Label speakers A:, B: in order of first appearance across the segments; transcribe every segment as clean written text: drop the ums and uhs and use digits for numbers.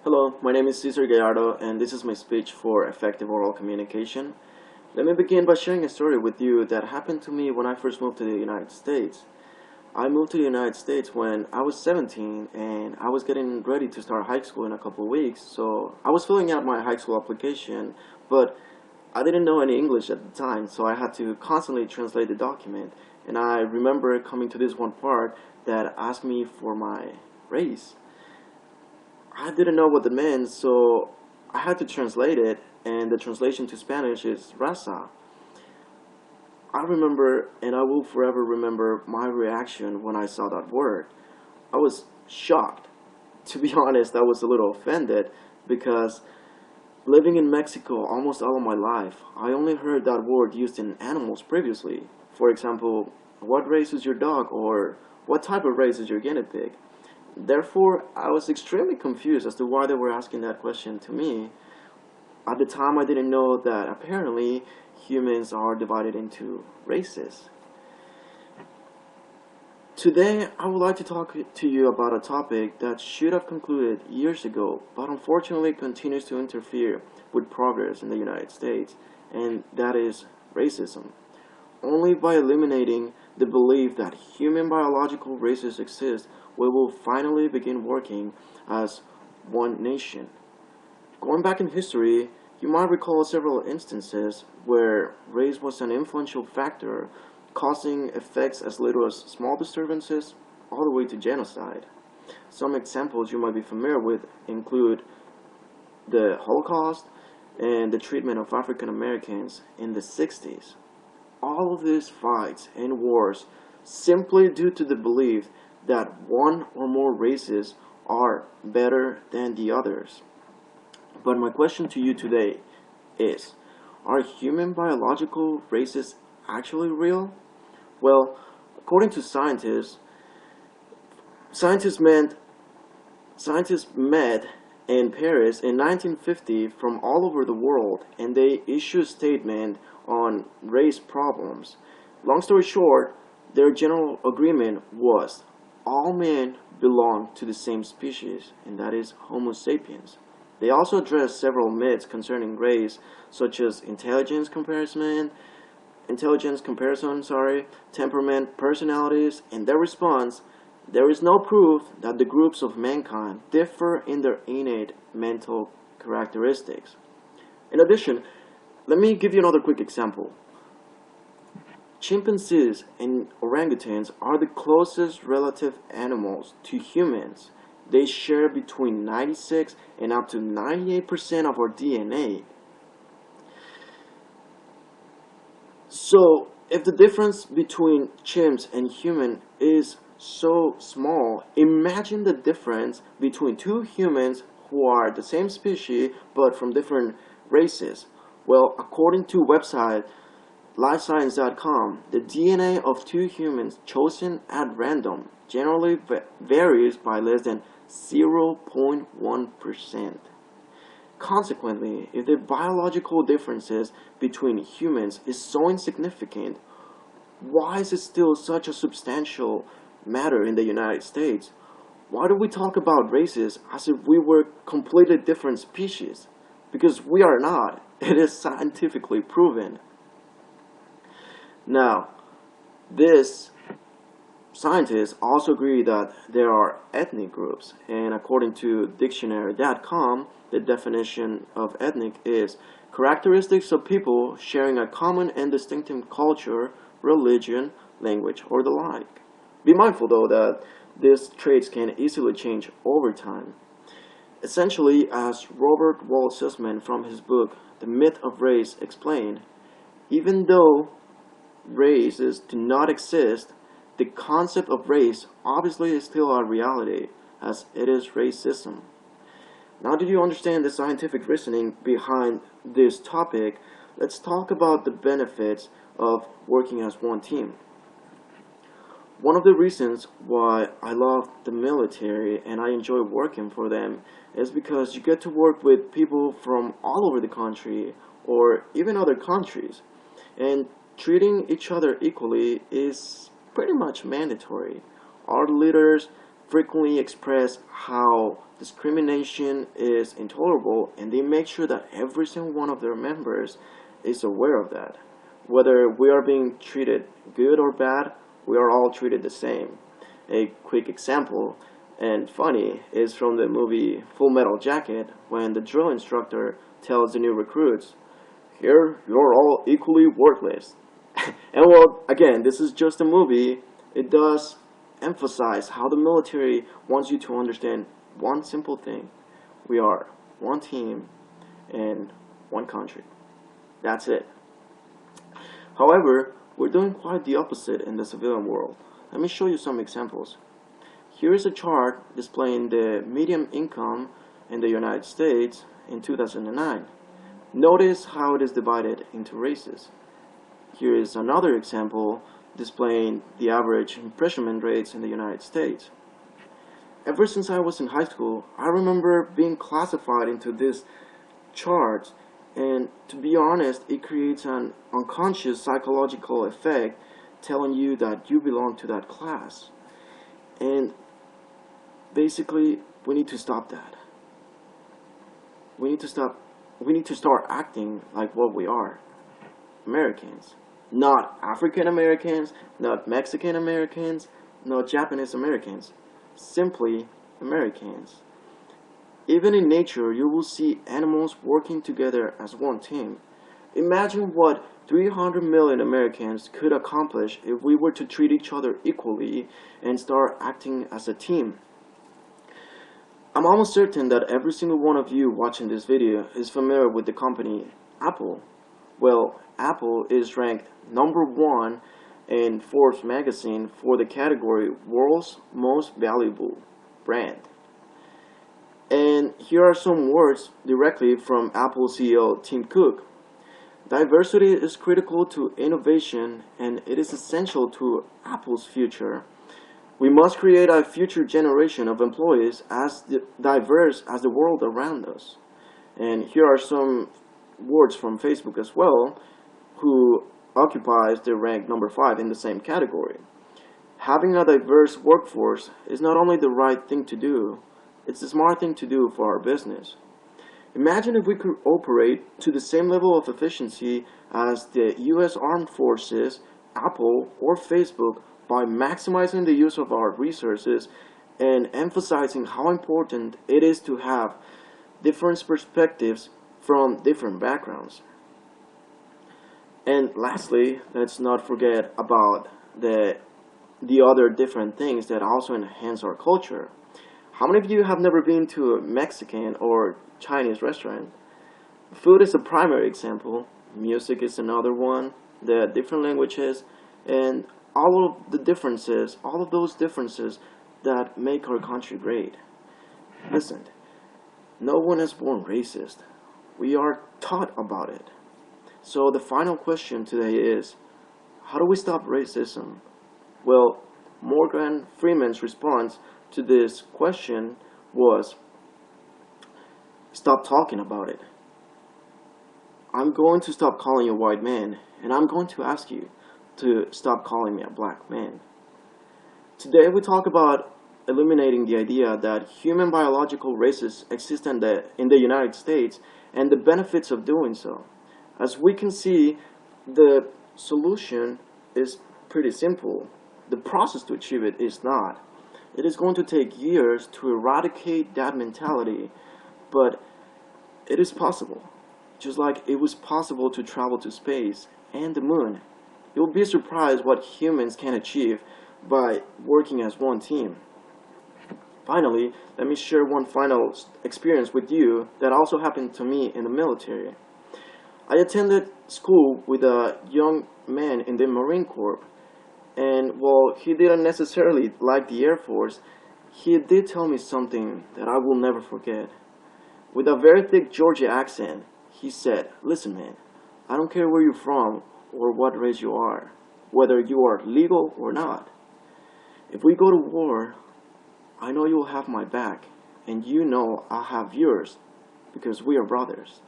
A: Hello, my name is Cesar Gallardo, and this is my speech for effective oral communication. Let me begin by sharing a story with you that happened to me when I first moved to the United States. I moved to the United States when I was 17 and I was getting ready to start high school in a couple of weeks, so I was filling out my high school application, but I didn't know any English at the time, so I had to constantly translate the document. And I remember coming to this one part that asked me for my race. I didn't know what it meant, so I had to translate it, and the translation to Spanish is raza. I remember, and I will forever remember my reaction when I saw that word. I was shocked. To be honest, I was a little offended because living in Mexico almost all of my life, I only heard that word used in animals previously. For example, what race is your dog, or what type of race is your guinea pig? Therefore, I was extremely confused as to why they were asking that question to me. At the time, I didn't know that apparently humans are divided into races. Today, I would like to talk to you about a topic that should have concluded years ago, but unfortunately continues to interfere with progress in the United States, and that is racism. Only by eliminating the belief that human biological races exist, we will finally begin working as one nation. Going back in history, you might recall several instances where race was an influential factor, causing effects as little as small disturbances all the way to genocide. Some examples you might be familiar with include the Holocaust and the treatment of African Americans in the 60s. All of these fights and wars simply due to the belief that one or more races are better than the others. But my question to you today is, are human biological races actually real? Well, according to scientists meant Scientists met in Paris in 1950 from all over the world, and they issued a statement on race problems. Long story short, their general agreement was all men belong to the same species, and that is Homo sapiens. They also addressed several myths concerning race, such as intelligence comparison, temperament, personalities. In their response, there is no proof that the groups of mankind differ in their innate mental characteristics. In addition, let me give you another quick example. Chimpanzees and orangutans are the closest relative animals to humans. They share between 96 and up to 98% of our DNA. So, if the difference between chimps and human is so small, imagine the difference between two humans who are the same species but from different races. Well, according to website LifeScience.com, the DNA of two humans chosen at random generally varies by less than 0.1%. Consequently, if the biological differences between humans is so insignificant, why is it still such a substantial matter in the United States? Why do we talk about races as if we were completely different species? Because we are not. It is scientifically proven. Now, this scientists also agree that there are ethnic groups, and according to dictionary.com, the definition of ethnic is characteristics of people sharing a common and distinctive culture, religion, language, or the like. Be mindful though that these traits can easily change over time. Essentially, as Robert Wall Sussman from his book The Myth of Race explained, even though races do not exist, the concept of race obviously is still a reality, as it is racism. Now that you understand the scientific reasoning behind this topic, let's talk about the benefits of working as one team. One of the reasons why I love the military and I enjoy working for them is because you get to work with people from all over the country or even other countries. And treating each other equally is pretty much mandatory. Our leaders frequently express how discrimination is intolerable, and they make sure that every single one of their members is aware of that. Whether we are being treated good or bad, we are all treated the same. A quick example and funny is from the movie Full Metal Jacket, when the drill instructor tells the new recruits, "Here, you're all equally worthless." And well, again, this is just a movie. It does emphasize how the military wants you to understand one simple thing. We are one team and one country. That's it. However, we're doing quite the opposite in the civilian world. Let me show you some examples. Here is a chart displaying the median income in the United States in 2009. Notice how it is divided into races. Here is another example displaying the average imprisonment rates in the United States. Ever since I was in high school, I remember being classified into this chart, and to be honest, it creates an unconscious psychological effect telling you that you belong to that class. And basically, we need to stop that. We need to start acting like what we are. Americans. Not African Americans, not Mexican Americans, not Japanese Americans. Simply Americans. Even in nature, you will see animals working together as one team. Imagine what 300 million Americans could accomplish if we were to treat each other equally and start acting as a team. I'm almost certain that every single one of you watching this video is familiar with the company Apple. Well, Apple is ranked #1 in Forbes magazine for the category World's Most Valuable Brand. And here are some words directly from Apple CEO Tim Cook. Diversity is critical to innovation, and it is essential to Apple's future. We must create a future generation of employees as diverse as the world around us. And here are some words from Facebook as well, who occupies the rank #5 in the same category. Having a diverse workforce is not only the right thing to do, it's the smart thing to do for our business. Imagine if we could operate to the same level of efficiency as the US Armed Forces, Apple, or Facebook by maximizing the use of our resources and emphasizing how important it is to have different perspectives from different backgrounds. And lastly, let's not forget about the other different things that also enhance our culture. How many of you have never been to a Mexican or Chinese restaurant? Food is a primary example, music is another one, the different languages, and all of those differences that make our country great. Listen, no one is born racist. We are taught about it. So the final question today is, how do we stop racism? Well, Morgan Freeman's response to this question was, stop talking about it. I'm going to stop calling you a white man, and I'm going to ask you to stop calling me a black man. Today we talk about eliminating the idea that human biological races exist in the United States and the benefits of doing so. As we can see, the solution is pretty simple. The process to achieve it is not. It is going to take years to eradicate that mentality, but it is possible. Just like it was possible to travel to space and the moon. You'll be surprised what humans can achieve by working as one team. Finally, let me share one final experience with you that also happened to me in the military. I attended school with a young man in the Marine Corps, and while he didn't necessarily like the Air Force, he did tell me something that I will never forget. With a very thick Georgia accent, he said, "Listen, man, I don't care where you're from or what race you are, whether you are legal or not. If we go to war, I know you'll have my back, and you know I'll have yours, because we are brothers."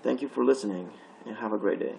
A: Thank you for listening, and have a great day.